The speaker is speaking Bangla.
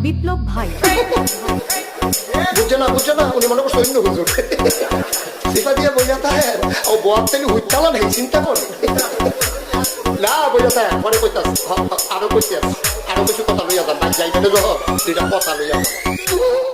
বিপ্লব ভাই বুঝছে না উনি মনে করছে অন্য হুজুর সিফা দিয়ে বইয়া থাকে ও বয়ার থেকে হুইতালা নেই চিন্তা করে না বইয়া থাকে পরে কইতাস আরো কইতে আরো কিছু কথা লইয়া যান যাইবে না যখন দুইটা কথা লইয়া